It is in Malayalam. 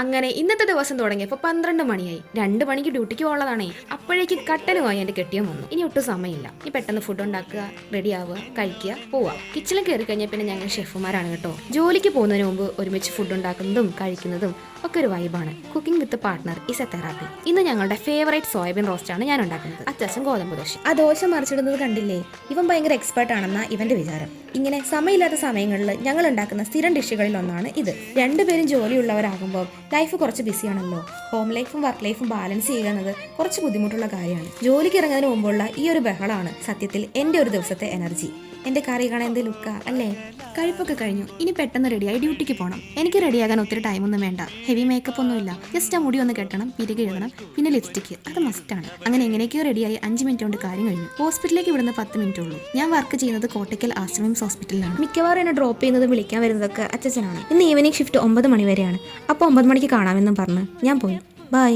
അങ്ങനെ ഇന്നത്തെ ദിവസം തുടങ്ങിയപ്പോൾ 12 മണിയായി. 2 മണിക്ക് ഡ്യൂട്ടിക്ക് പോകാനുള്ളതാണേ. അപ്പോഴേക്ക് കട്ടനുമായി എൻ്റെ കെട്ടിയം വന്നു. ഇനി ഒട്ടും സമയമില്ല. ഇനി പെട്ടെന്ന് ഫുഡ് ഉണ്ടാക്കുക, റെഡി ആവുക, കഴിക്കുക, പോവുക. കിച്ചണിൽ കയറി കഴിഞ്ഞാൽ പിന്നെ ഞങ്ങൾ ഷെഫുമാരാണ് കേട്ടോ. ജോലിക്ക് പോകുന്നതിന് മുമ്പ് ഒരുമിച്ച് ഫുഡ് ഉണ്ടാക്കുന്നതും കഴിക്കുന്നതും ഒക്കെ ഒരു വൈബാണ്. Cooking with partner is A therapy. ഇന്ന് ഞങ്ങളുടെ ഫേവറേറ്റ് സോയാബീൻ റോസ്റ്റാണ് ഞാൻ ഉണ്ടാക്കുന്നത്. അത്യാവശ്യം ഗോതമ്പ് ദോശ. ആ ദോശ മറിച്ചിടുന്നത് കണ്ടില്ലേ? ഇവൻ ഭയങ്കര എക്സ്പേർട്ട് ആണെന്ന ഇവന്റെ വിചാരം. ഇങ്ങനെ സമയമില്ലാത്ത സമയങ്ങളിൽ ഞങ്ങൾ ഉണ്ടാക്കുന്ന സ്ഥിരം ഡിഷുകളിൽ ഒന്നാണ് ഇത്. രണ്ടുപേരും ജോലിയുള്ളവരാകുമ്പോൾ ലൈഫ് കുറച്ച് ബിസിയാണല്ലോ. ഹോം ലൈഫും വർക്ക് ലൈഫും ബാലൻസ് ചെയ്യുക എന്നത് കുറച്ച് ബുദ്ധിമുട്ടുള്ള കാര്യമാണ്. ജോലിക്ക് ഇറങ്ങുന്നതിന് മുമ്പുള്ള ഈ ഒരു ബഹളമാണ് സത്യത്തിൽ എൻ്റെ ഒരു ദിവസത്തെ എനർജി. എൻ്റെ കറി കാണാൻ എന്ത് ലുക്കാ അല്ലേ? കഴിപ്പൊക്കെ കഴിഞ്ഞു. ഇനി പെട്ടെന്ന് റെഡിയായി ഡ്യൂട്ടിക്ക് പോകണം. എനിക്ക് റെഡിയാകാൻ ഒത്തിരി ടൈമൊന്നും വേണ്ട. ഹെവി മേക്കപ്പ് ഒന്നുമില്ല. ജസ്റ്റ് ആ മുടി ഒന്ന് കെട്ടണം, പിരികെ എഴുതണം, പിന്നെ ലിപ്സ്റ്റിക്ക്, അത് മസ്റ്റാണ്. അങ്ങനെ എങ്ങനെയൊക്കെയോ റെഡിയായി 5 മിനിറ്റ് കൊണ്ട് കാര്യം കഴിഞ്ഞു. ഹോസ്പിറ്റലിലേക്ക് ഇവിടുന്ന് 10 മിനിറ്റ് ഉള്ളൂ. ഞാൻ വർക്ക് ചെയ്യുന്നത് കോട്ടയ്ക്കൽ ആശ്രമിംസ് ഹോസ്പിറ്റലിലാണ്. മിക്കവാറും എന്നെ ഡ്രോപ്പ് ചെയ്യുന്നതും വിളിക്കാൻ വരുന്നതൊക്കെ അച്ഛനാണ്. ഇന്ന് ഈവനിങ് ഷിഫ്റ്റ് 9 മണി വരെയാണ്. അപ്പോൾ 9 മണിക്ക് കാണാമെന്നും പറഞ്ഞ് ഞാൻ പോയി. ബൈ.